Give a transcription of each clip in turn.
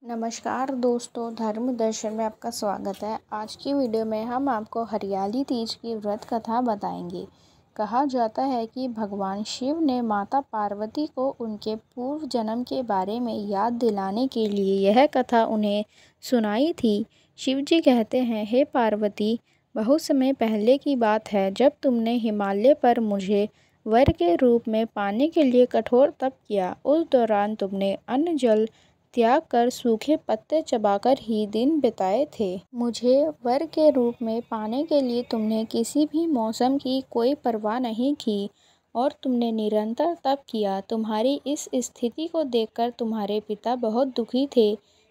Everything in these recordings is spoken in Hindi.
नमस्कार दोस्तों, धर्म दर्शन में आपका स्वागत है। आज की वीडियो में हम आपको हरियाली तीज की व्रत कथा बताएंगे। कहा जाता है कि भगवान शिव ने माता पार्वती को उनके पूर्व जन्म के बारे में याद दिलाने के लिए यह कथा उन्हें सुनाई थी। शिव जी कहते हैं, हे पार्वती, बहुत समय पहले की बात है जब तुमने हिमालय पर मुझे वर के रूप में पाने के लिए कठोर तप किया। उस दौरान तुमने अन्न जल त्याग कर सूखे पत्ते चबाकर ही दिन बिताए थे। मुझे वर के रूप में पाने के लिए तुमने किसी भी मौसम की कोई परवाह नहीं की और तुमने निरंतर तप किया। तुम्हारी इस स्थिति को देखकर तुम्हारे पिता बहुत दुखी थे।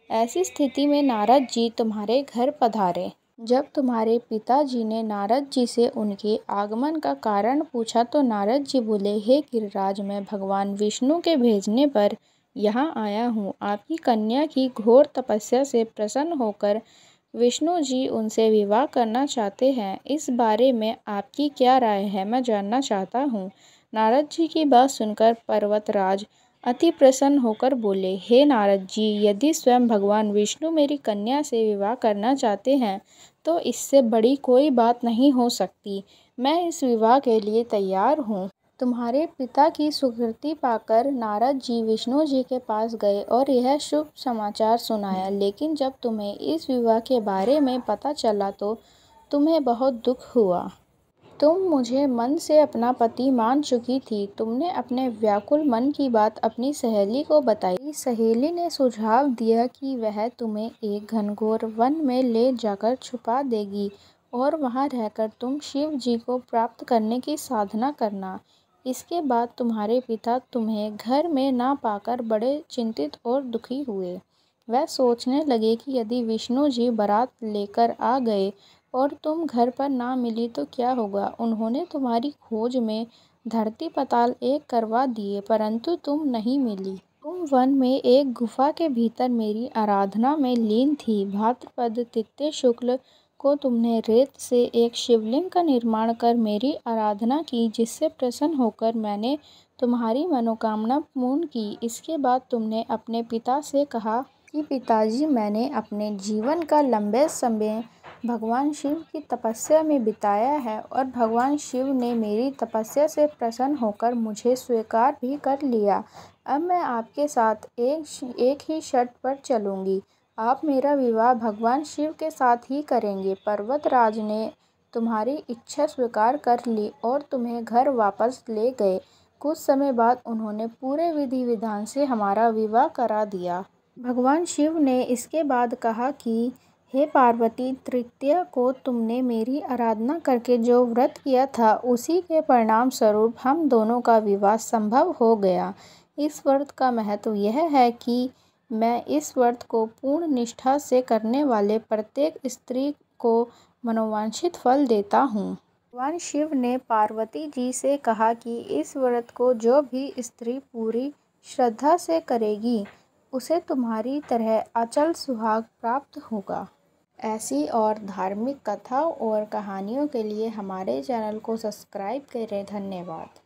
ऐसी स्थिति में नारद जी तुम्हारे घर पधारे। जब तुम्हारे पिताजी ने नारद जी से उनके आगमन का कारण पूछा तो नारद जी बोले, हे गिरिराज, मैं भगवान विष्णु के भेजने पर यहाँ आया हूँ। आपकी कन्या की घोर तपस्या से प्रसन्न होकर विष्णु जी उनसे विवाह करना चाहते हैं। इस बारे में आपकी क्या राय है, मैं जानना चाहता हूँ। नारद जी की बात सुनकर पर्वतराज अति प्रसन्न होकर बोले, हे नारद जी, यदि स्वयं भगवान विष्णु मेरी कन्या से विवाह करना चाहते हैं तो इससे बड़ी कोई बात नहीं हो सकती। मैं इस विवाह के लिए तैयार हूँ। तुम्हारे पिता की स्वीकृति पाकर नारद जी विष्णु जी के पास गए और यह शुभ समाचार सुनाया। लेकिन जब तुम्हें इस विवाह के बारे में पता चला तो तुम्हें बहुत दुख हुआ। तुम मुझे मन से अपना पति मान चुकी थी। तुमने अपने व्याकुल मन की बात अपनी सहेली को बताई। सहेली ने सुझाव दिया कि वह तुम्हें एक घनघोर वन में ले जाकर छुपा देगी और वहां रहकर तुम शिव जी को प्राप्त करने की साधना करना। इसके बाद तुम्हारे पिता तुम्हें घर में ना पाकर बड़े चिंतित और दुखी हुए। वह सोचने लगे कि यदि विष्णु जी बारात लेकर आ गए और तुम घर पर ना मिली तो क्या होगा। उन्होंने तुम्हारी खोज में धरती पाताल एक करवा दिए, परंतु तुम नहीं मिली। तुम वन में एक गुफा के भीतर मेरी आराधना में लीन थी। भाद्रपद तृतीया शुक्ल को तुमने रेत से एक शिवलिंग का निर्माण कर मेरी आराधना की, जिससे प्रसन्न होकर मैंने तुम्हारी मनोकामना पूर्ण की। इसके बाद तुमने अपने पिता से कहा कि पिताजी, मैंने अपने जीवन का लंबे समय भगवान शिव की तपस्या में बिताया है और भगवान शिव ने मेरी तपस्या से प्रसन्न होकर मुझे स्वीकार भी कर लिया। अब मैं आपके साथ एक ही शर्त पर चलूँगी। आप मेरा विवाह भगवान शिव के साथ ही करेंगे। पर्वतराज ने तुम्हारी इच्छा स्वीकार कर ली और तुम्हें घर वापस ले गए। कुछ समय बाद उन्होंने पूरे विधि विधान से हमारा विवाह करा दिया। भगवान शिव ने इसके बाद कहा कि हे पार्वती, तृतीया को तुमने मेरी आराधना करके जो व्रत किया था उसी के परिणाम स्वरूप हम दोनों का विवाह संभव हो गया। इस व्रत का महत्व यह है कि मैं इस व्रत को पूर्ण निष्ठा से करने वाले प्रत्येक स्त्री को मनोवांछित फल देता हूँ। भगवान शिव ने पार्वती जी से कहा कि इस व्रत को जो भी स्त्री पूरी श्रद्धा से करेगी उसे तुम्हारी तरह अचल सुहाग प्राप्त होगा। ऐसी और धार्मिक कथाओं और कहानियों के लिए हमारे चैनल को सब्सक्राइब करें। धन्यवाद।